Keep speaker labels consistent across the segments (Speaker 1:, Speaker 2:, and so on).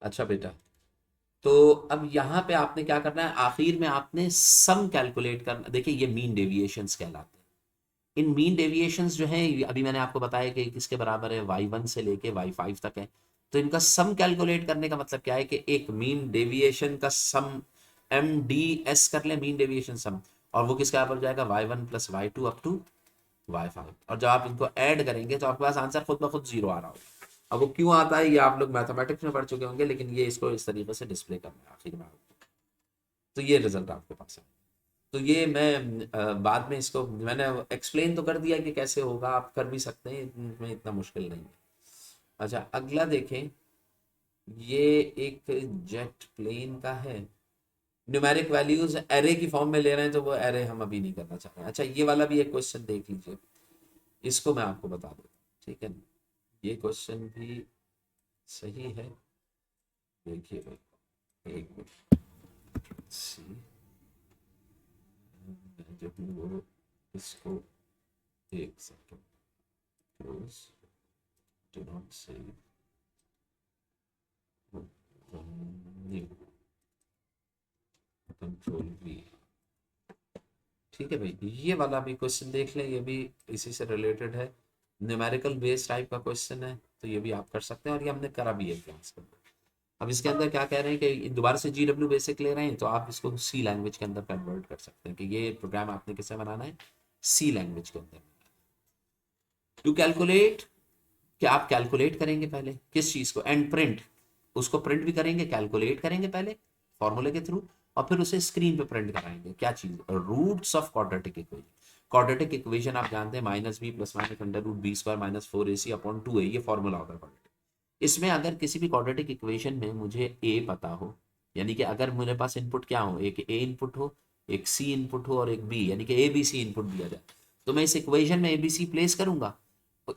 Speaker 1: अच्छा बेटा, तो अब यहाँ पे आपने क्या करना है, आखिर में आपने सम कैलकुलेट करना। देखिए ये मीन डेविएशंस कहलाते हैं। इन मीन डेविएशंस जो हैं, अभी मैंने आपको बताया कि किसके बराबर है, y1 से लेके y5 तक है। तो इनका सम कैलकुलेट करने का मतलब क्या है कि एक मीन डेविएशन का सम MDS कर ले, मीन डेविएशन सम, और वो किसके बराबर हो जाएगा, y1 plus y2 up to y5। और जब आप इनको ऐड करेंगे तो आपके पास आंसर खुद ब खुद जीरो आ रहा होगा। अब वो क्यों आता है ये आप लोग मैथमेटिक्स में पढ़ चुके होंगे, लेकिन ये इसको इस तरीके से डिस्प्ले करना है आखिर में आपको। तो ये रिजल्ट आपके पास है। तो ये मैं बाद में इसको मैंने एक्सप्लेन तो कर दिया कि कैसे होगा, आप कर भी सकते हैं, इसमें इतना मुश्किल नहीं है। अच्छा अगला देखें, ये एक जेट प्लेन का है, न्यूमेरिक वैल्यूज एरे की फॉर्म में ले रहे हैं, तो वो एरे हम अभी नहीं करना चाह रहे हैं। अच्छा ये वाला भी एक क्वेश्चन देख लीजिए, इसको मैं आपको बता दूँ, ठीक है ना। ये क्वेश्चन भी सही है, देखिए भाई, एक मिनट सी, मैं जो हूँ वो इसको, एक second, close, do not save, new, control we. ठीक है भाई, ये वाला भी क्वेश्चन देख लें, ये भी इसी से रिलेटेड है, न्यूमेरिकल बेस टाइप का क्वेश्चन है, तो ये भी आप कर सकते हैं, और ये हमने करा भी है क्लास में। अब इसके अंदर क्या कह रहे हैं कि दोबारा से GW बेसिक ले रहे हैं, तो आप इसको सी लैंग्वेज के अंदर कन्वर्ट कर सकते हैं कि ये प्रोग्राम आपने किससे बनाना है, सी लैंग्वेज के अंदर। टू कैलकुलेट, कि आप कैलकुलेट करेंगे पहले किस चीज को, एंड प्रिंट, उसको प्रिंट भी करेंगे, कैलकुलेट करेंगे पहले फॉर्मूले के थ्रू, और फिर उसे स्क्रीन पे प्रिंट कराएंगे। क्या चीज, roots of quadratic equation. Quadratic equation आप जानते हैं, -b plus minus under root B square minus 4ac upon 2a, ये फॉर्मूला होता है क्वाड्रेटिक। इसमें अगर किसी भी क्वाड्रेटिक इक्वेशन में मुझे ए पता हो, यानी कि अगर मेरे पास इनपुट क्या हो, एक ए इनपुट हो, एक सी इनपुट हो, और एक बी, यानी कि ए बी सी इनपुट दिया जाए, तो मैं इस इक्वेशन में ए बी सी प्लेस करूंगा,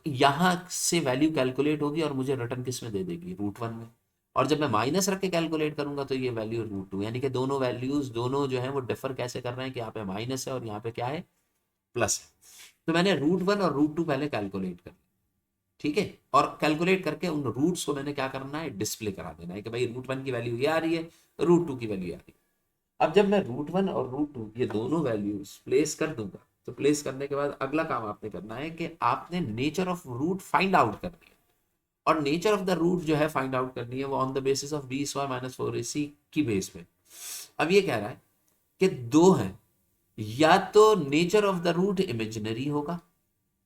Speaker 1: यहाँ से वैल्यू कैलकुलेट होगी और मुझे रिटर्न किस में दे देगी, रूट 1 में। और जब मैं माइनस रख के कैलकुलेट करूंगा तो ये वैल्यू रूट 2, यानी कि दोनों वैल्यूज दोनों जो है वो डिफर कैसे कर रहे हैं कि यहाँ पे माइनस है और यहाँ पे क्या है, प्लस है। तो मैंने रूट 1 और रूट 2 पहले कैलकुलेट कर, ठीक है, और कैलकुलेट करके उन रूट्स को मैंने क्या करना है, डिस्प्ले करा देना है कि भाई रूट 1 की वैल्यू ये आ रही है, रूट 2 की वैल्यू आ रही है। अब जब मैं रूट 1 और रूट 2 ये दोनों वैल्यूज प्लेस कर दूंगा, तो प्लेस करने के बाद अगला काम आपने करना है कि आपने nature of root find out करनी है। और नेचर ऑफ द रूट जो है फाइंड आउट करनी है वो on the basis of B square minus 4ac की बेस पे। अब ये कह रहा है कि दो है, या तो nature of the root imaginary होगा,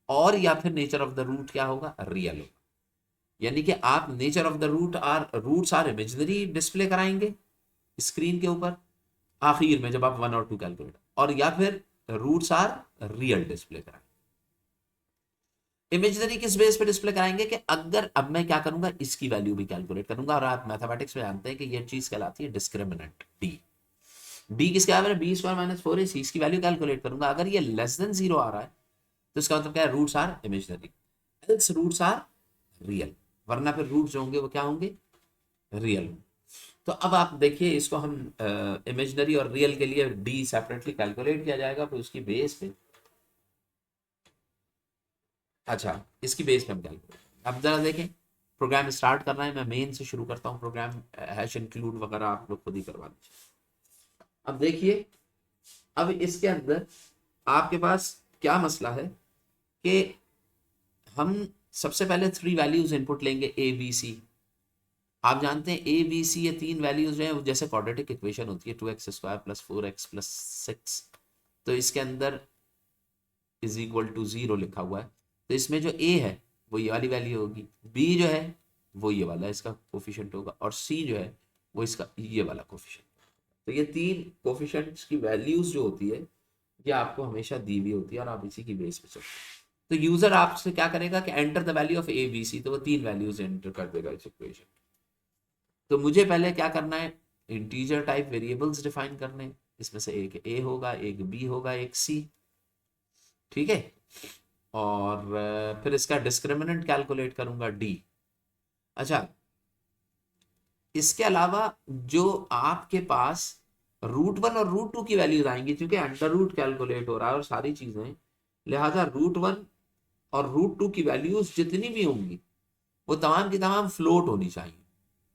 Speaker 1: और या फिर नेचर ऑफ द रूट क्या होगा, रियल होगा। यानी कि आप nature of the roots are imaginary display कराएंगे स्क्रीन के ऊपर आखिर में जब आप 1 और 2 कैलकुलेट, और या फिर रूट्स आर रियल डिस्प्ले कराएंगे। इमेजिनरी किस बेस पे डिस्प्ले कराएंगे कि अगर अब मैं क्या करूंगा, इसकी वैल्यू भी कैलकुलेट करूंगा, और आप मैथमेटिक्स में जानते हैं कि ये चीज कहलाती है डिस्क्रिमिनेंट डी। डी किसके बराबर है, बी स्क्वायर माइनस 4ac, इसकी वैल्यू कैलकुलेट करूंगा, अगर ये लेस देन 0 आ रहा है तो इसका मतलब क्या है, roots are imaginary, else roots are real, वरना फिर रूट्स जो होंगे वो क्या होंगे, रियल। तो अब आप देखिए इसको हम इमेजिनरी और रियल के लिए डी सेपरेटली कैलकुलेट किया जाएगा, फिर उसकी बेस पे, अच्छा इसकी बेस पे हम कैलकुलेट। अब जरा देखें, प्रोग्राम स्टार्ट करना है, मैं मेन से शुरू करता हूँ प्रोग्राम, हैश इंक्लूड वगैरह आप लोग खुद ही करवा दीजिए। अब देखिए, अब इसके अंदर आपके पास क्या मसला है कि हम सबसे पहले 3 वैल्यूज इनपुट लेंगे ए बी सी। आप जानते हैं ए बी सी ये 3 वैल्यूज जो है जैसे क्वाड्रेटिक इक्वेशन होती है 2x² प्लस 4x प्लस 6, तो इसके अंदर इज इक्वल टू 0 लिखा हुआ है, तो इसमें जो ए है वो ये वाली वैल्यू होगी, बी जो है वो ये वाला इसका कोफिशिएंट होगा, और सी जो है वो इसका ये वाला कोफिशिएंट। तो ये 3 कोफिशिएंट्स की वैल्यूज जो होती है ये आपको हमेशा दी हुई होती है, और आप इसी की बेस पे चलते हैं। तो यूजर आपसे क्या करेगा कि enter the value of A B C, तो वो 3 वैल्यूज एंटर कर देगा इस इक्वेशन। तो मुझे पहले क्या करना है, इंटीजर टाइप वेरिएबल्स डिफाइन करने हैं। इसमें से एक ए होगा, एक बी होगा, एक सी, ठीक है। और फिर इसका डिस्क्रिमिनेंट कैलकुलेट करूंगा डी। अच्छा, इसके अलावा जो आपके पास रूट 1 और रूट 2 की वैल्यूज आएंगी, क्योंकि अंडर रूट कैलकुलेट हो रहा है और सारी चीजें, लिहाजा रूट 1 और रूट 2 की वैल्यूज जितनी भी होंगी वो तमाम की तमाम फ्लोट होनी चाहिए।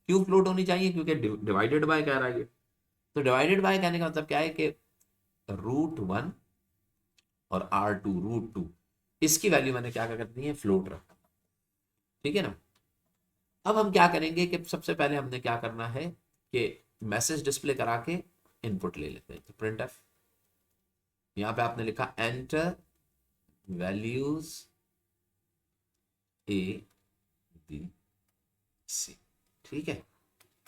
Speaker 1: क्यों फ्लोट होनी चाहिए? क्योंकि डिवाइडेड बाय कह रहा है ये। तो डिवाइडेड बाय कहने का मतलब क्या है कि √1 और R2 √2 इसकी वैल्यू मैंने क्या क्या करनी है, फ्लोट रखना। ठीक है ना। अब हम क्या करेंगे कि सबसे पहले हमने क्या करना है कि मैसेज डिस्प्ले करा के इनपुट ले लेते हैं। तो प्रिंट एफ, यहां पे आपने लिखा enter values A B C. ठीक है,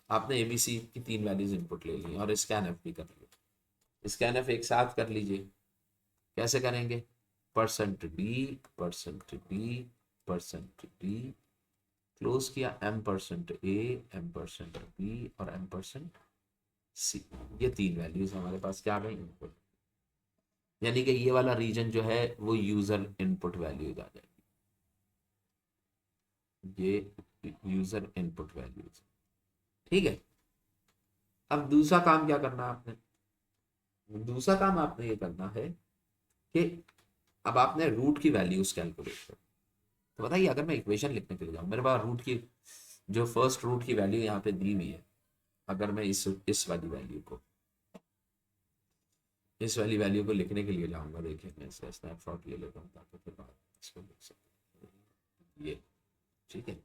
Speaker 1: आपने एबीसी की 3 वैल्यूज इनपुट ले ली और स्कैन एफ भी कर लिया। स्कैन एफ एक साथ कर लीजिए। कैसे करेंगे? %d %d %d क्लोज किया, m%a m%b और m%c। ये 3 वैल्यूज हमारे पास क्या आ गई, इनपुट। यानी कि ये वाला रीजन जो है वो यूजर इनपुट वैल्यूज आ जाएगी, ये यूजर इनपुट वैल्यूज। ठीक है। अब दूसरा काम क्या करना है आपने? दूसरा काम आपने ये करना है कि अब आपने रूट की वैल्यूज कैलकुलेट कर। तो बताइए, अगर मैं इक्वेशन लिखने के लिए जाऊँ, मेरे पास रूट की जो फर्स्ट रूट की वैल्यू यहाँ पे दी हुई है, अगर मैं इस वाली वैल्यू को, इस वाली वैल्यू को लिखने के लिए जाऊंगा, देखिए मैं इसका स्नैपशॉट ले लेता हूँ ताकि फिर बाद इसको लिख सकते ये। ठीक है,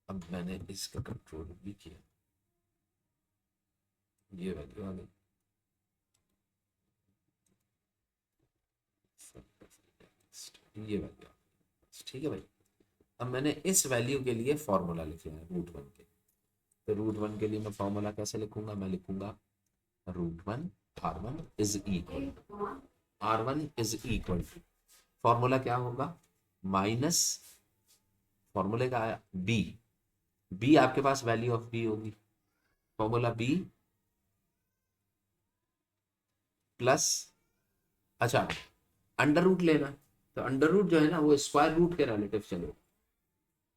Speaker 1: अब मैंने इसका कंट्रोल भी किया, ये वैल्यू आ गई। ये वैल्यू आ गई। ठीक है भाई, अब मैंने इस वैल्यू के लिए फॉर्मूला लिखे हैं √1 के। तो √1 के लिए मैं फॉर्मूला कैसे लिखूंगा? मैं लिखूंगा √1 R1 is equal to, formula क्या होगा? माइनस, फॉर्मूले का आया बी, बी आपके पास वैल्यू ऑफ बी होगी, फॉर्मूला बी प्लस, अच्छा अंडर रूट लेना है, तो अंडर रूट जो है ना वो स्क्वायर रूट के रिलेटिव चलो,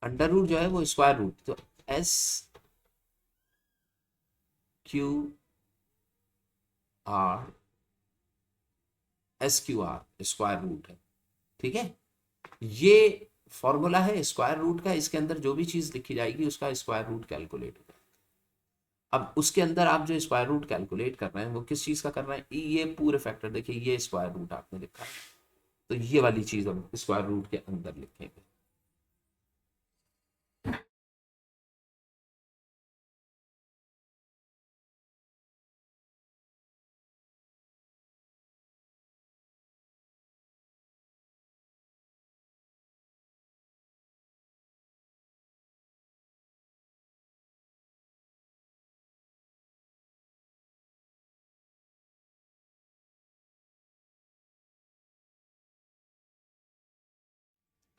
Speaker 1: अंडर रूट जो है वो स्क्वायर रूट, तो SQR स्क्वायर रूट है। ठीक है, ये फॉर्मूला है स्क्वायर रूट का, इसके अंदर जो भी चीज लिखी जाएगी उसका स्क्वायर रूट कैलकुलेट होगा। अब उसके अंदर आप जो स्क्वायर रूट कैलकुलेट कर रहे हैं वो किस चीज का कर रहे हैं? ये पूरे फैक्टर देखिए, ये स्क्वायर रूट आपने लिखा है, तो ये वाली चीज हम स्क्वायर रूट के अंदर लिखेंगे।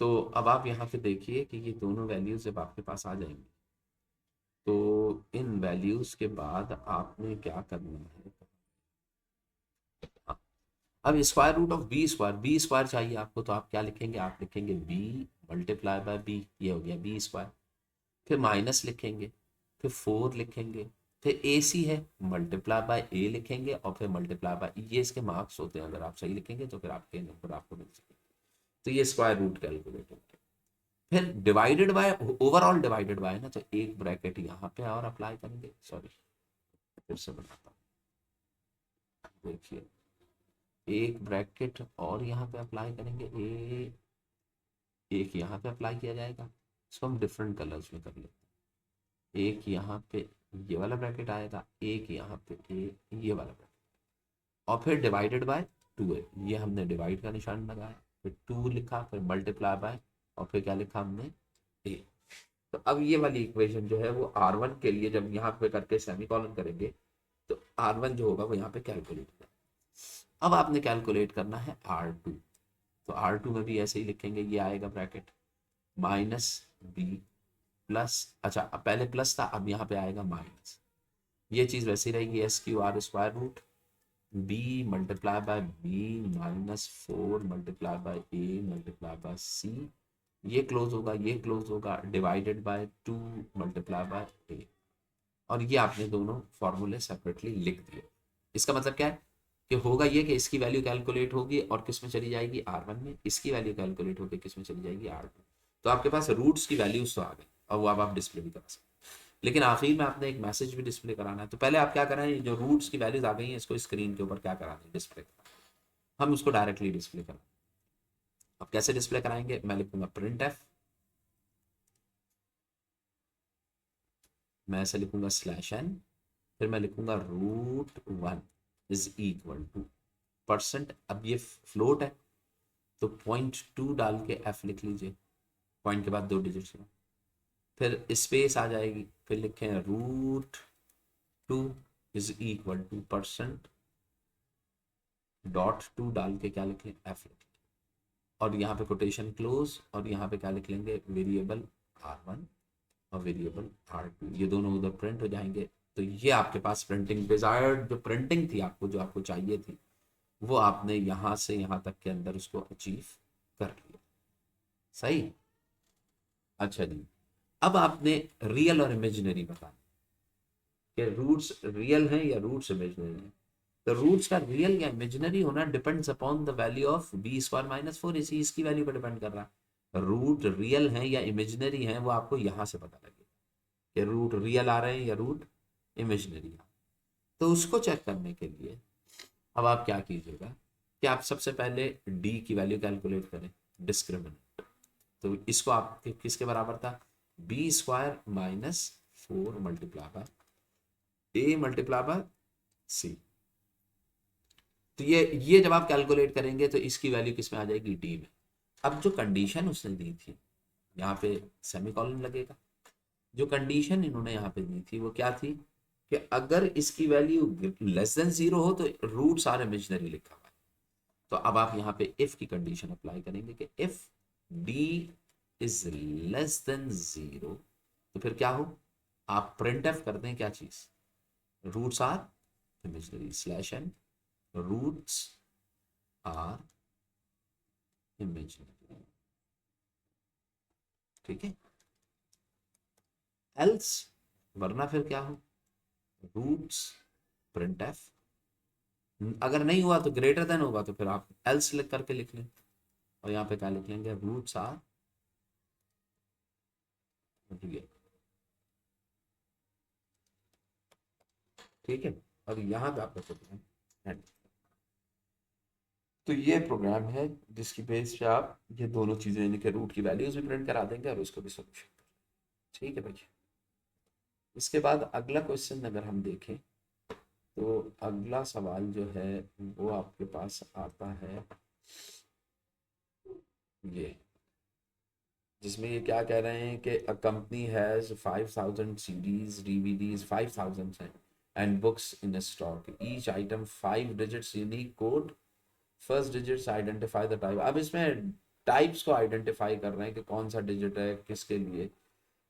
Speaker 1: तो अब आप यहाँ पे देखिए कि ये दोनों वैल्यूज जब आपके पास आ जाएंगी, तो इन वैल्यूज के बाद आपने क्या करना है? हाँ, अब square root of B square चाहिए आपको, तो आप क्या लिखेंगे? आप लिखेंगे बी मल्टीप्लाई बाय बी, ये हो गया बी स्क्वायर। फिर माइनस लिखेंगे, फिर 4 लिखेंगे, फिर ए सी है मल्टीप्लाई बाय ए लिखेंगे, और फिर मल्टीप्लाई बाय, ये इसके मार्क्स होते हैं, अगर आप सही लिखेंगे तो फिर आपके नंबर आपको मिल सकेंगे। तो ये स्क्वायर रूट कैलकुलेट होता है। फिर divided by, overall divided by ना, तो एक ब्रैकेट यहाँ पे और अप्लाई करेंगे, सॉरी फिर से बनाता हूँ, देखिए एक ब्रैकेट और यहाँ पे अप्लाई करेंगे, एक यहाँ पे अप्लाई किया जाएगा, इसको हम डिफरेंट कलर्स में कर लेते हैं। एक यहाँ पे ये वाला ब्रैकेट आएगा, एक यहाँ पे ये वाला ब्रैकेट, और फिर डिवाइडेड बाय 2 है, ये हमने डिवाइड का निशान लगाया, फिर 2 लिखा, फिर मल्टीप्लाई बाय, और फिर क्या लिखा हमने? ए। तो अब ये वाली इक्वेशन जो है वो R1 के लिए जब यहाँ पे करके सेमीकोलन करेंगे, तो R1 जो होगा वो यहाँ पे कैलकुलेट होगा। अब आपने कैलकुलेट करना है R2, तो R2 में भी ऐसे ही लिखेंगे, ये आएगा ब्रैकेट माइनस बी प्लस, अच्छा अब पहले प्लस था, अब यहाँ पे आएगा माइनस, ये चीज वैसी रहेगी, SQR square root B multiply by B -4 multiply by A multiply by C, ये क्लोज होगा, ये क्लोज होगा, divided by 2 multiply by A. और ये आपने दोनों फॉर्मूले सेपरेटली लिख दिए। इसका मतलब क्या है कि होगा ये कि इसकी वैल्यू कैलकुलेट होगी और किस में चली जाएगी? R1 में, इसकी वैल्यू कैलकुलेट होगी किस में चली जाएगी? R2। तो आपके पास रूट्स की वैल्यूज तो आ गई, और वो अब आप डिस्प्ले भी कर सकते। लेकिन आखिर में आपने एक मैसेज भी डिस्प्ले कराना है। तो पहले आप क्या कराएं, जो रूट्स की वैल्यूज आ गई हैं इसको स्क्रीन के ऊपर क्या करा दें, डिस्प्ले करा, हम उसको डायरेक्टली डिस्प्ले करा। अब कैसे डिस्प्ले कराएंगे, मैं लिखूंगा प्रिंट एफ, मैं ऐसे लिखूंगा स्लैश एन, फिर मैं लिखूंगा root one is equal to percent, अब ये फ्लोट है तो 0.2 डाल के एफ लिख लीजिए, पॉइंट के बाद 2 डिजिट्स में, फिर स्पेस आ जाएगी, फिर लिखें root two is equal to percent dot two डाल के क्या लिखें, एफ लिखें, और यहाँ पे कोटेशन क्लोज, और यहाँ पे क्या लिख लेंगे, वेरिएबल R1 और वेरिएबल R2, ये दोनों उधर प्रिंट हो जाएंगे। तो ये आपके पास प्रिंटिंग डिजायर्ड जो प्रिंटिंग थी आपको, जो आपको चाहिए थी, वो आपने यहाँ से यहाँ तक के अंदर उसको अचीव कर लिया। सही। अच्छा जी, अब आपने रियल और इमेजिनरी बताना कि रूट्स रियल हैं या रूट्स इमेजिनरी हैं। तो रूट्स का रियल या इमेजिनरी होना depends upon the value of B square minus four, इसी इसकी वैल्यू पर डिपेंड कर रहा है। रूट रियल हैं या इमेजिनरी हैं वो आपको यहाँ से पता लगेगा कि रूट रियल आ रहे हैं या रूट इमेजिनरी आ। तो उसको चेक करने के लिए अब आप क्या कीजिएगा कि आप सबसे पहले डी की वैल्यू कैलकुलेट करें, डिस्क्रिमिनेंट। तो इसको आप किसके बराबर था, B square minus four multiply by A multiply by C. तो ये जब आप कैलकुलेट करेंगे तो इसकी वैल्यू किस में आ जाएगी, डी में। अब जो कंडीशन उसने दी थी, यहाँ पे सेमीकोलन लगेगा, जो कंडीशन इन्होंने यहाँ पे दी थी वो क्या थी कि अगर इसकी वैल्यू लेस देन जीरो हो तो रूट्स आर इमेजिनरी लिखा हुआ है। तो अब आप यहाँ पे इफ की कंडीशन अप्लाई करेंगे कि if D is less than zero, तो फिर क्या हो, आप प्रिंट एफ कर दें क्या चीज, roots are imaginary slash n roots are imaginary. ठीक है, एल्स, वरना फिर क्या हो, रूट्स प्रिंट एफ, अगर नहीं हुआ तो ग्रेटर देन होगा तो फिर आप एल्स लिख करके लिख लें, और यहाँ पे क्या लिख लेंगे, रूट्स आर रियल। ठीक है, और यहाँ पे आपका प्रोग्राम एंड। तो ये प्रोग्राम है जिसकी बेस पे आप ये दोनों चीजें, यानी कि रूट की वैल्यूज भी प्रिंट करा देंगे और उसको भी सोल्यूशन। ठीक है भाई। इसके बाद अगला क्वेश्चन अगर हम देखें तो अगला सवाल जो है वो आपके पास आता है ये, जिसमें ये क्या कह रहे हैं कि a company has 5000 CDs DVDs 5000 हैं and books in stock, each item 5 digits unique code, first digits identify the type. अब इसमें टाइप्स को आइडेंटिफाई कर रहे हैं कि कौन सा डिजिट है किसके लिए।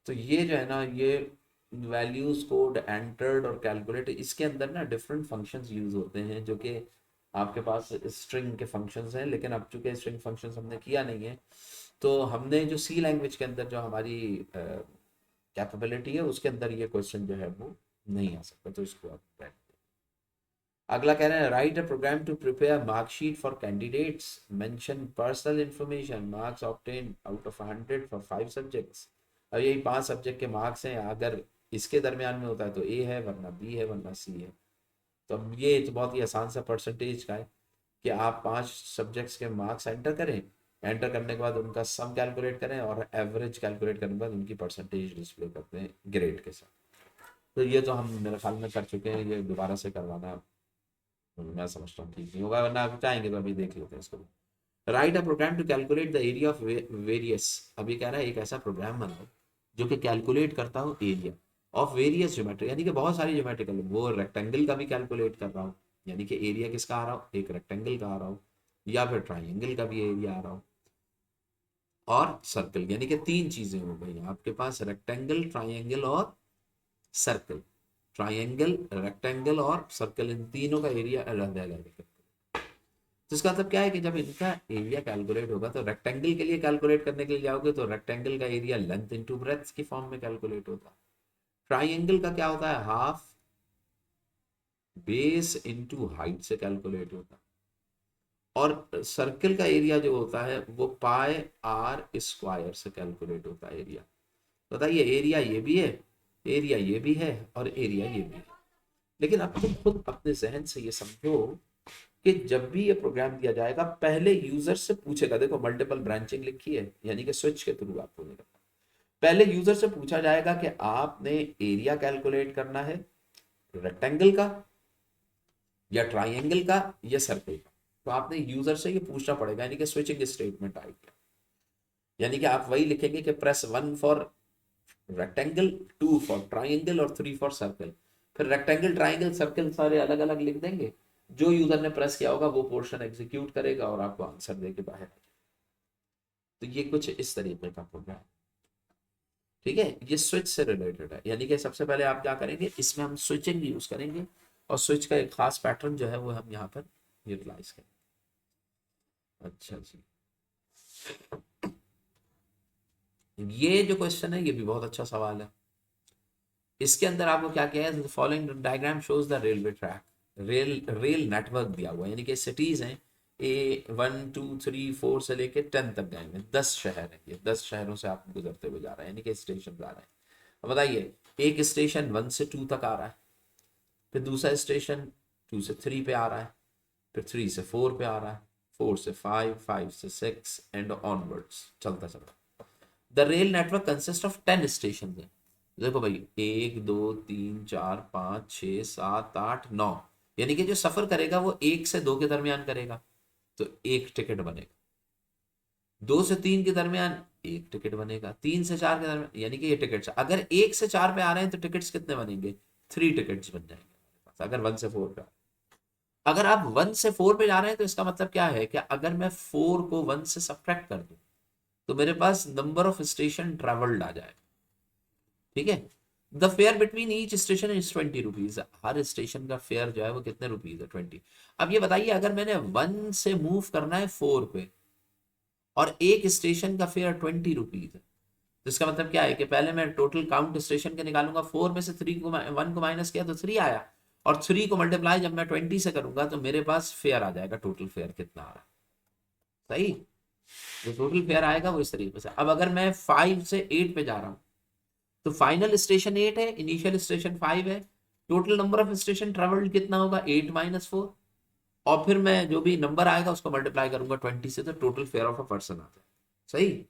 Speaker 1: तो ये जो है ना, ये वैल्यूज कोड एंटर्ड और कैलकुलेट, इसके अंदर ना डिफरेंट फंक्शंस यूज होते हैं जो कि आपके पास स्ट्रिंग के फंक्शंस हैं, लेकिन अब चूंकि स्ट्रिंग फंक्शंस हमने किया नहीं है, तो हमने जो सी लैंग्वेज के अंदर जो हमारी कैपेबिलिटी है उसके अंदर ये क्वेश्चन जो है वो नहीं आ सकता। तो इसको आप, अगला कह रहे हैं write a program to prepare marksheet for candidates, mention personal information, marks obtain out of 100 for 5 subjects. अब यही 5 सब्जेक्ट के मार्क्स हैं, अगर इसके दरमियान में होता है तो ए है, वरना बी है, वरना सी है। तो अब ये तो बहुत ही आसान सा परसेंटेज का है कि आप 5 सब्जेक्ट्स के मार्क्स एंटर करें, एंटर करने के बाद उनका सम कैलकुलेट करें और एवरेज कैलकुलेट करने के बाद उनकी परसेंटेज डिस्प्ले करते हैं ग्रेड के साथ। तो ये तो हम मेरे ख्याल में कर चुके हैं, ये दोबारा से करवाना मैं समझता हूँ ठीक नहीं होगा, वरना आप चाहेंगे तो अभी देख लेते हैं इसको। Write a program to calculate the area of various, अभी कह रहा है एक ऐसा प्रोग्राम बनाओ जो कि कैलकुलेट करता हो एरिया ऑफ वेरियस ज्योमेट्री, यानी कि बहुत सारी ज्योमेट्रिकल, वो रेक्टेंगल का भी कैलकुलेट कर रहा हो, यानी कि एरिया किसका आ रहा हो, एक रेक्टेंगल का आ रहा हो, या फिर ट्राइंगल का भी एरिया आ रहा हो, और सर्कल, यानी कि 3 चीजें हो गई आपके पास, रेक्टेंगल, ट्राइंगल और सर्कल। ट्राइंगल, रेक्टेंगल और सर्कल, इन तीनों का एरिया अलग अलग है। तो इसका मतलब क्या है कि जब इनका एरिया कैलकुलेट होगा तो रेक्टेंगल के लिए कैलकुलेट करने के लिए जाओगे तो रेक्टेंगल का एरिया लेंथ इनटू ब्रेड्थ की फॉर्म में कैलकुलेट होता है। ट्राइंगल का क्या होता है, हाफ बेस इनटू हाइट से कैलकुलेट होता है। और सर्कल का एरिया जो होता है वो पाई आर स्क्वायर से कैलकुलेट होता है एरिया। बताइए, एरिया ये भी है एरिया ये भी है और एरिया ये भी है। लेकिन अब तुम खुद अपने जहन से ये समझो कि जब भी ये प्रोग्राम दिया जाएगा पहले यूजर से पूछेगा, देखो मल्टीपल ब्रांचिंग लिखी है यानी कि स्विच के थ्रू आपको नहीं करना। पहले यूजर से पूछा जाएगा कि आपने एरिया कैलकुलेट करना है रेक्टेंगल का या ट्राइंगल का या सर्कल का, तो आपने यूजर से ये पूछना पड़ेगा, यानी कि स्विचिंग स्टेटमेंट आएगी। यानी कि आप वही लिखेंगे कि press 1 for rectangle, 2 for triangle और 3 फॉर सर्कल। फिर रेक्टेंगल ट्राइंगल सर्कल सारे अलग अलग लिख देंगे, जो यूजर ने प्रेस किया होगा वो पोर्शन एग्जीक्यूट करेगा और आपको आंसर देके बाहर। तो ये कुछ इस तरीके का प्रोग्राम, ठीक है, ये स्विच से रिलेटेड है। यानी कि सबसे पहले आप क्या करेंगे, इसमें हम स्विचिंग यूज करेंगे और स्विच का एक खास पैटर्न जो है वो हम यहाँ पर यूटिलाइज करेंगे। अच्छा जी, ये जो क्वेश्चन है ये भी बहुत अच्छा सवाल है। इसके अंदर आपको क्या किया है, following diagram shows the railway track, rail network दिया हुआ है, यानी कि सिटीज हैं A 1 2 3 4 से लेके 10 तक गए हैं, 10 शहर हैं, ये 10 शहरों से आप गुजरते हुए जा रहे हैं, यानी कि स्टेशन जा रहे हैं। अब बताइए, एक स्टेशन 1 से 2 तक आ रहा है, फिर दूसरा स्टेशन 2 से 3 पे आ रहा है, फिर 3 से 4 पे आ रहा है, 4 से 5, 5 से 6 एंड ऑनवर्ड्स चलता चलता। The rail network consist of 10 station है। देखो भाई 1 2 3 4 5 6 7 8 9, यानी कि जो सफर करेगा वो 1 से 2 के दरमियान करेगा तो एक टिकट बनेगा, 2 से 3 के दरमियान एक टिकट बनेगा, 3 से 4 के दरमियान, यानी कि ये टिकट्स अगर 1 से 4 पे आ रहे हैं तो टिकट्स कितने बनेंगे, 3 टिकट्स बन जाएंगे अगर 1 से 4 पे। अगर आप 1 से 4 पे जा रहे हैं तो इसका मतलब क्या है कि अगर मैं 4 को 1 से सब्ट्रैक्ट कर दूं तो मेरे पास नंबर ऑफ स्टेशन ट्रेवल्ड आ जाएगा, ठीक है। The fair between each station is 20 rupees, her station का फेयर जो है वो कितने रुपीज है, 20। अब ये बताइए अगर मैंने 1 से मूव करना है 4 पे और एक स्टेशन का फेयर 20 रुपीज है, तो इसका मतलब क्या है कि पहले मैं टोटल काउंट स्टेशन के निकालूंगा, 4 में से 3 को 1 को माइनस किया तो 3 आया, और 3 को मल्टीप्लाई जब मैं 20 से करूंगा तो मेरे पास फेयर आ जाएगा, टोटल फेयर कितना आ रहा है, सही। जो टोटल फेयर आएगा वो इस तरीके से। अब अगर मैं 5 से 8 पे जा रहा हूँ तो फाइनल स्टेशन 8 है, इनिशियल स्टेशन 5 है, total number of station travelled कितना होगा 8 माइनस 4, और फिर मैं जो भी नंबर आएगा उसको मल्टीप्लाई करूंगा 20 से, तो total fair of a person आता है, सही।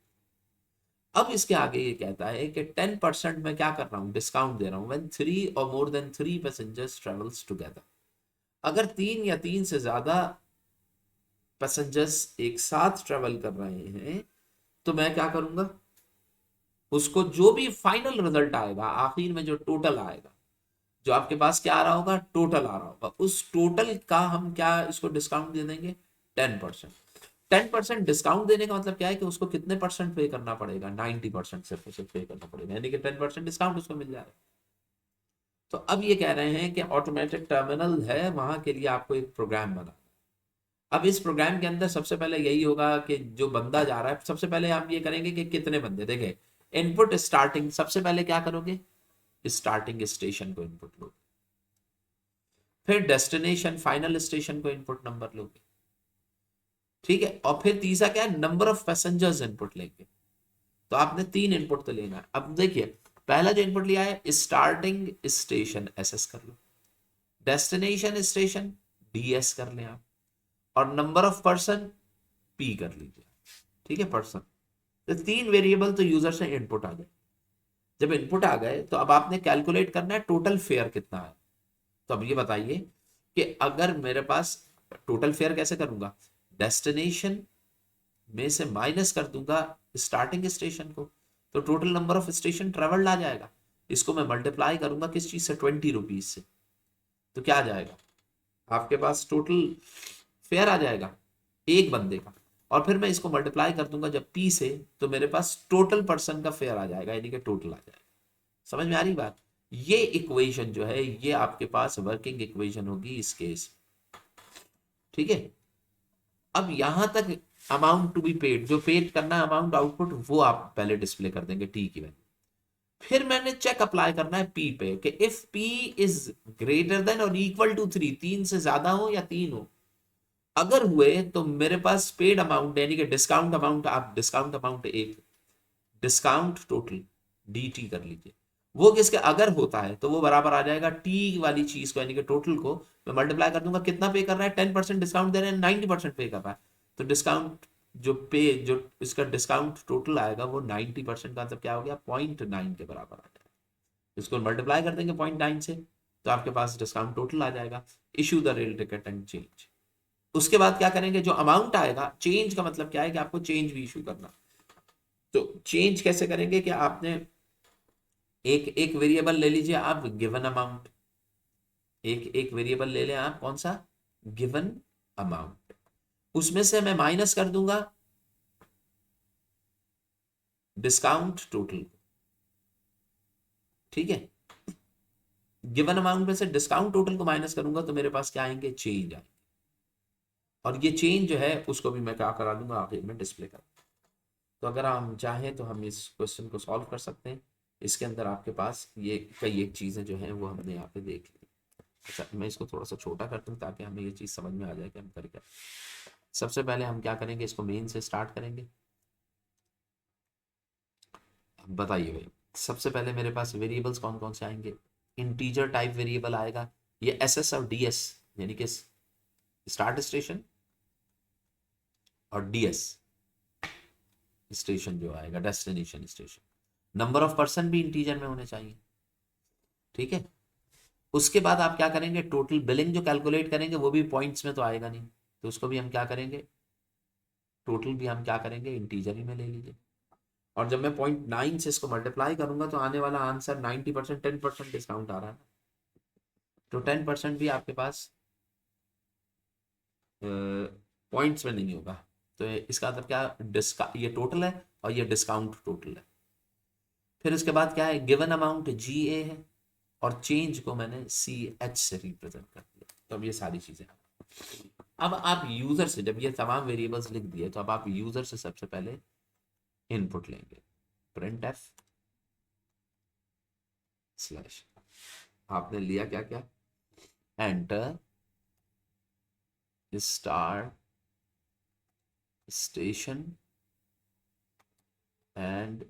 Speaker 1: अब इसके आगे ये कहता है कि 10% मैं क्या कर रहा हूँ, डिस्काउंट दे रहा हूँ व्हेन 3 और more than 3 passengers travels together. अगर 3 या 3 से ज्यादा पैसेंजर्स एक साथ ट्रेवल कर रहे हैं तो मैं क्या करूंगा, उसको जो भी फाइनल रिजल्ट आएगा आखिर में, जो टोटल आएगा, जो आपके पास क्या आ रहा होगा, टोटल आ रहा होगा, उस टोटल का हम क्या इसको डिस्काउंट दे देंगे, 10%। 10% डिस्काउंट देने का मतलब क्या है कि उसको कितने परसेंट पे करना पड़ेगा, 90% सिर्फ उसे पे करना पड़ेगा, यानी कि 10% डिस्काउंट उसको मिल जाएगा। तो अब ये कह रहे हैं कि ऑटोमेटिक टर्मिनल है, वहां के लिए आपको एक प्रोग्राम बना। अब इस प्रोग्राम के अंदर सबसे पहले यही होगा कि जो बंदा जा रहा है, सबसे पहले हम ये करेंगे कि कितने बंदे, देखे इनपुट स्टार्टिंग, सबसे पहले क्या करोगे, स्टार्टिंग स्टेशन को इनपुट लो, फिर डेस्टिनेशन फाइनल स्टेशन को इनपुट नंबर लोगे, ठीक है, और फिर तीसरा क्या है, नंबर ऑफ पैसेंजर्स इनपुट लेंगे। तो आपने 3 इनपुट तो लेना है। अब देखिए पहला जो इनपुट लिया है स्टार्टिंग स्टेशन एसएस कर लो, डेस्टिनेशन स्टेशन डीएस कर लें आप, और नंबर ऑफ पर्सन पी कर लीजिए, ठीक है, पर्सन। तो 3 वेरिएबल तो यूजर से इनपुट आ गए। जब इनपुट आ गए तो अब आपने कैलकुलेट करना है टोटल फेयर कितना है। तो अब ये बताइए कि अगर मेरे पास टोटल फेयर कैसे करूंगा, डेस्टिनेशन में से माइनस कर दूंगा स्टार्टिंग स्टेशन को, तो total number of station travelled आ जाएगा। इसको मैं मल्टीप्लाई करूंगा किस चीज से, 20 रुपीज से, तो क्या आ जाएगा, आपके पास टोटल फेयर आ जाएगा एक बंदे का, और फिर मैं इसको मल्टीप्लाई कर दूंगा जब पी से, तो मेरे पास टोटल पर्सन का फेयर आ जाएगा, यानी कि टोटल आ जाएगा। समझ में आ रही बात। ये इक्वेशन जो है ये आपके पास वर्किंग इक्वेशन होगी इस केस, ठीक है। अब यहां तक अमाउंट टू बी पेड, जो पेड करना है अमाउंट आउटपुट, वो आप पहले डिस्प्ले कर देंगे टी की वैल्यू। फिर मैंने चेक अप्लाई करना है पी पे कि if P is greater than और इक्वल टू 3, 3 से ज्यादा हो या 3 हो, अगर हुए तो मेरे पास पेड अमाउंट यानी कि डिस्काउंट अमाउंट, आप डिस्काउंट अमाउंट एक डिस्काउंट टोटल dt कर लीजिए, वो किसके अगर होता है तो वो बराबर आ जाएगा टी वाली चीज को, यानी कि टोटल को मैं मल्टीप्लाई कर दूंगा, कितना पे कर रहा है, 10% डिस्काउंट दे रहे हैं, 90% पे कर रहा है, तो डिस्काउंट जो इसका डिस्काउंट टोटल आएगा वो 90% का, मतलब क्या हो गया, 0.9 के बराबर आ जाएगा। इसको मल्टीप्लाई कर देंगे 0.9 से तो आपके पास डिस्काउंट टोटल आ जाएगा। Issue the rail ticket and change. उसके बाद क्या करेंगे, जो अमाउंट आएगा, चेंज का मतलब क्या है कि आपको चेंज भी इशू करना। तो चेंज कैसे करेंगे कि आपने एक एक वेरिएबल ले लीजिए आप, गिवन अमाउंट, एक एक वेरिएबल ले लें आप, कौन सा, गिवन अमाउंट, उसमें से मैं माइनस कर दूंगा डिस्काउंट टोटल। ठीक है, गिवन अमाउंट में से डिस्काउंट टोटल को माइनस करूंगा तो मेरे पास क्या आएंगे, चेंज आएंगे। और ये चेंज जो है उसको भी मैं क्या करा दूंगा, आखिर में डिस्प्ले कर। तो अगर हम चाहें तो हम इस क्वेश्चन को सॉल्व कर सकते हैं। इसके अंदर आपके पास ये कई एक चीज़ें जो हैं वो हमने यहाँ पे देख ली। अच्छा, मैं इसको थोड़ा सा छोटा कर दूँ ताकि हमें ये चीज़ समझ में आ जाए कि हम कर क्या। सबसे पहले हम क्या करेंगे, इसको मेन से स्टार्ट करेंगे। बताइए भाई, सबसे पहले मेरे पास वेरिएबल्स कौन कौन से आएंगे, इंटीजर टाइप वेरिएबल आएगा, ये एस एस और डी एस, यानी कि स्टार्ट स्टेशन और डी एस स्टेशन जो आएगा, destination station. Number of person भी इंटीजर में होने चाहिए। ठीक है, उसके बाद आप क्या करेंगे, टोटल बिलिंग जो कैलकुलेट करेंगे वो भी पॉइंट्स में तो आएगा नहीं, तो उसको भी हम क्या करेंगे, टोटल भी हम क्या करेंगे, इंटीजर ही में ले लीजिए। और जब मैं 0.9 से इसको मल्टीप्लाई करूंगा तो आने वाला आंसर 90%, 10% डिस्काउंट आ रहा है, तो 10% भी आपके पास पॉइंट्स में नहीं होगा। तो इसका मतलब क्या, ये टोटल है और ये डिस्काउंट टोटल है। फिर उसके बाद क्या है, गिवन अमाउंट जी ए है और चेंज को मैंने सी एच से रिप्रेजेंट कर दिया। तो अब ये सारी चीजें, अब आप यूजर से जब ये तमाम वेरिएबल्स लिख दिए तो अब आप यूजर से सबसे पहले इनपुट लेंगे, प्रिंट एफ स्लैश, आपने लिया क्या क्या, enter star station and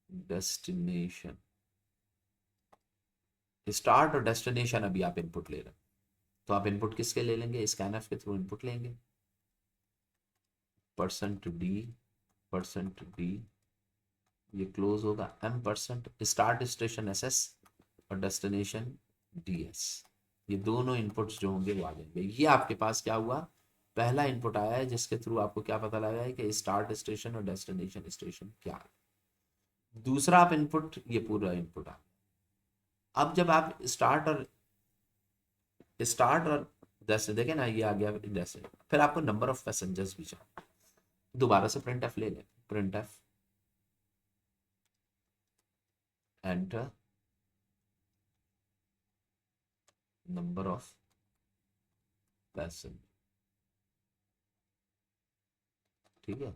Speaker 1: destination. Start और डेस्टिनेशन अभी आप इनपुट ले रहे हैं, तो आप इनपुट किसके ले लेंगे, स्कैनफ के थ्रू इनपुट लेंगे, %d ये क्लोज होगा, m% start station S S और डेस्टिनेशन डी एस, ये दोनों इनपुट्स जो होंगे वो आ जाएंगे। ये आपके पास क्या हुआ, पहला इनपुट आया है जिसके थ्रू आपको क्या पता लगा है कि स्टार्ट स्टेशन और डेस्टिनेशन स्टेशन क्या है। दूसरा आप इनपुट, ये पूरा इनपुट आ, अब जब आप स्टार्ट और जैसे देखे ना, ये आ गया जैसे, फिर आपको नंबर ऑफ पैसेंजर्स भी चाहिए, दोबारा से प्रिंट एफ ले लें, print F enter number of passenger. ठीक है,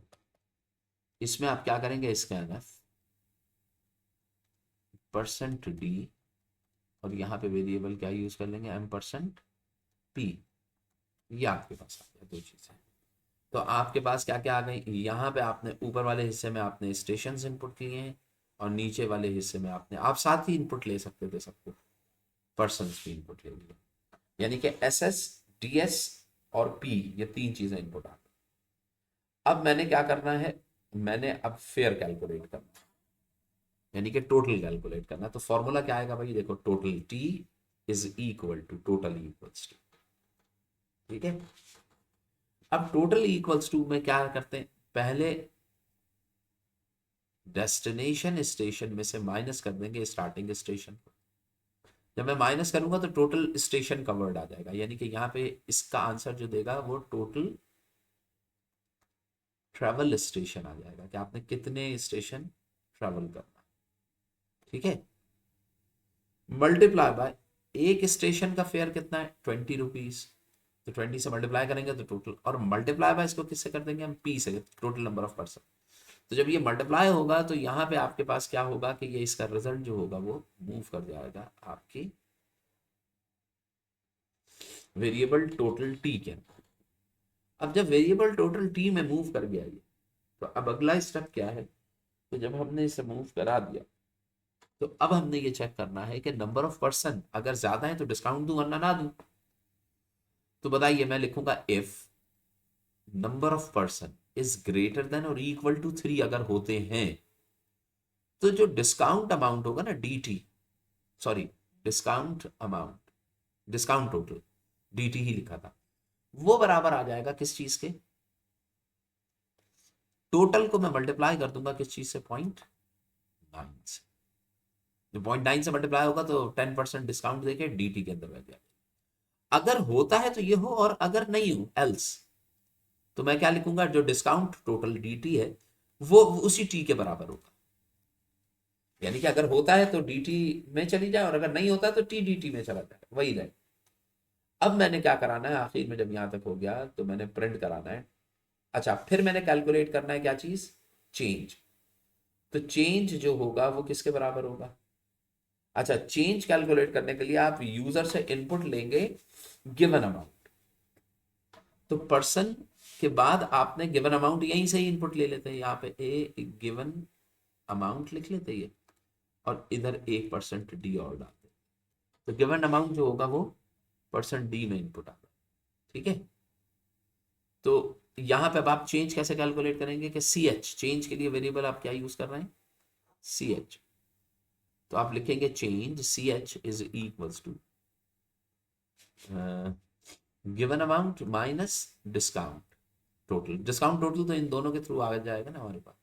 Speaker 1: इसमें आप क्या करेंगे, स्कैन एफ %d और यहाँ पे वेरिएबल क्या यूज कर लेंगे, m%p। ये आपके पास आ गया, दो चीजें। तो आपके पास क्या क्या आ गई, यहाँ पे आपने ऊपर वाले हिस्से में आपने स्टेशन इनपुट किए हैं और नीचे वाले हिस्से में आपने, आप साथ ही इनपुट ले सकते थे सबको, पर्सन की इनपुट ले लिए, यानी कि एस एस डी एस और पी, ये तीन चीजें इनपुट आ गई। अब मैंने क्या करना है, मैंने अब फेयर कैलकुलेट करना, यानी कि टोटल कैलकुलेट करना। तो फॉर्मूला क्या आएगा भाई, देखो, total T is equal to total equals to. ठीक है, अब टोटल इक्वल्स टू में क्या करते हैं, पहले डेस्टिनेशन स्टेशन में से माइनस कर देंगे स्टार्टिंग स्टेशन को। जब मैं माइनस करूंगा तो टोटल स्टेशन कवर्ड आ जाएगा, यानी कि यहाँ पे इसका आंसर जो देगा वो टोटल ट्रेवल स्टेशन आ जाएगा, कि आपने कितने स्टेशन ट्रेवल करना। ठीक है, मल्टीप्लाई बाय एक स्टेशन का फेयर कितना है, ₹20, तो 20 से मल्टीप्लाई करेंगे तो टोटल, और मल्टीप्लाई बाय इसको किससे कर देंगे हम, पी से, टोटल नंबर ऑफ पर्सन। तो जब ये मल्टीप्लाई होगा तो यहाँ पे आपके पास क्या होगा कि ये इसका रिजल्ट जो होगा वो मूव कर जाएगा आपकी वेरिएबल टोटल टी के अंदर। अब जब वेरिएबल टोटल टी में मूव कर गया ये, तो अब अगला स्टेप क्या है, तो जब हमने इसे मूव करा दिया तो अब हमने ये चेक करना है कि नंबर ऑफ पर्सन अगर ज्यादा है तो डिस्काउंट दूं वरना ना दूं। तो बताइए, मैं लिखूंगा if number of person is greater than और इक्वल टू 3 अगर होते हैं, तो जो डिस्काउंट अमाउंट होगा ना dt, sorry, discount amount, discount total, dt ही लिखा था, वो बराबर आ जाएगा किस चीज के, टोटल को मैं मल्टीप्लाई कर दूंगा किस चीज से, 0.9 से। जो 0.9 से मल्टीप्लाई होगा तो 10% डिस्काउंट देके dt के अंदर बैठ जाएगा। अगर होता है तो ये हो, और अगर नहीं हो एल्स, तो मैं क्या लिखूंगा, जो डिस्काउंट टोटल dt है वो उसी t के बराबर होगा। यानी कि अगर होता है तो dt में चली जाए, और अगर नहीं होता तो t dt में चला जाए, वही रहे। अब मैंने क्या कराना है, आखिर में जब यहां तक हो गया तो मैंने प्रिंट कराना है। अच्छा, फिर मैंने कैलकुलेट करना है क्या चीज, चेंज। तो चेंज जो होगा वो किसके बराबर होगा। अच्छा, चेंज कैलकुलेट करने के लिए आप यूजर से इनपुट लेंगे गिवन अमाउंट। तो पर्सन के बाद आपने गिवन अमाउंट यहीं से ही इनपुट ले लेते हैं, यहाँ पे ए गिवन अमाउंट लिख लेते हैं, और इधर 1% डी और डालते हैं। तो गिवन अमाउंट जो होगा वो परसेंट डी में इनपुट आएगा। ठीक है, तो यहां पे अब आप चेंज कैसे कैलकुलेट करेंगे कि सी एच, चेंज के लिए वेरिएबल आप क्या यूज कर रहे हैं, सी एच। तो आप लिखेंगे change C H is equals to given amount minus discount total. Discount total तो इन दोनों के थ्रू आ जाएगा ना हमारे पास,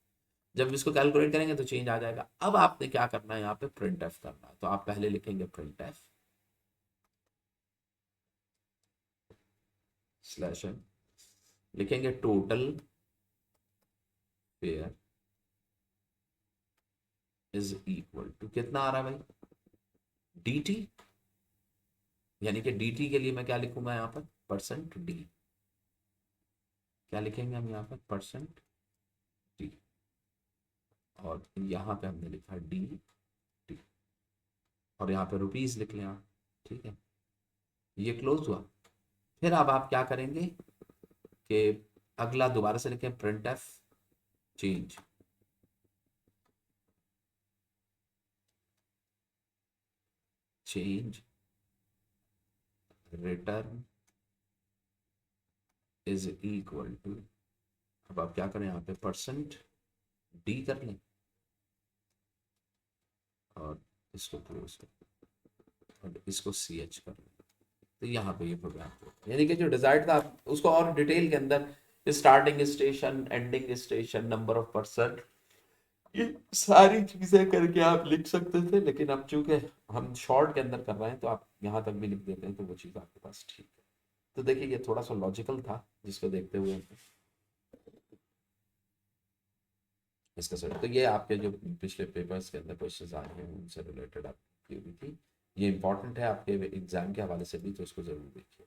Speaker 1: जब इसको कैलकुलेट करेंगे तो चेंज आ जाएगा। अब आपने क्या करना है, यहाँ पे प्रिंट एफ करना है। तो आप पहले लिखेंगे प्रिंट एफ स्लैश एन, लिखेंगे total fare is equal to कितना आ रहा है भाई, dt। यानी कि dt के लिए मैं क्या लिखूंगा यहाँ पर, परसेंट डी। क्या लिखेंगे हम यहाँ पर, परसेंट डी, और यहाँ पे हमने लिखा डी टी, और यहाँ पे रुपीज लिख लें आप। ठीक है, ये क्लोज हुआ। फिर अब आप क्या करेंगे कि अगला दोबारा से लिखें printf change, change return is equal to, अब आप क्या करें यहाँ पे परसेंट डी कर लें, और इसको क्लोज कर, और इसको सी एच कर लें। तो यहाँ पे ये प्रोग्राम होगा। यानी कि जो डिजायर्ड था उसको और डिटेल के अंदर, starting station, ending station, number of person, ये सारी चीजें करके आप लिख सकते थे, लेकिन अब चूंकि हम शॉर्ट के अंदर कर रहे हैं तो आप यहाँ तक भी लिख देते हैं, तो वो चीज़ आपके पास ठीक है। तो देखिए, ये थोड़ा सा लॉजिकल था, जिसको देखते हुए इसका सर, तो ये आपके जो पिछले पेपर्स के अंदर क्वेश्चंस आए हैं उनसे रिलेटेड आपकी हुई थी। ये इंपॉर्टेंट है आपके एग्जाम के हवाले से भी, तो उसको जरूर देखिए।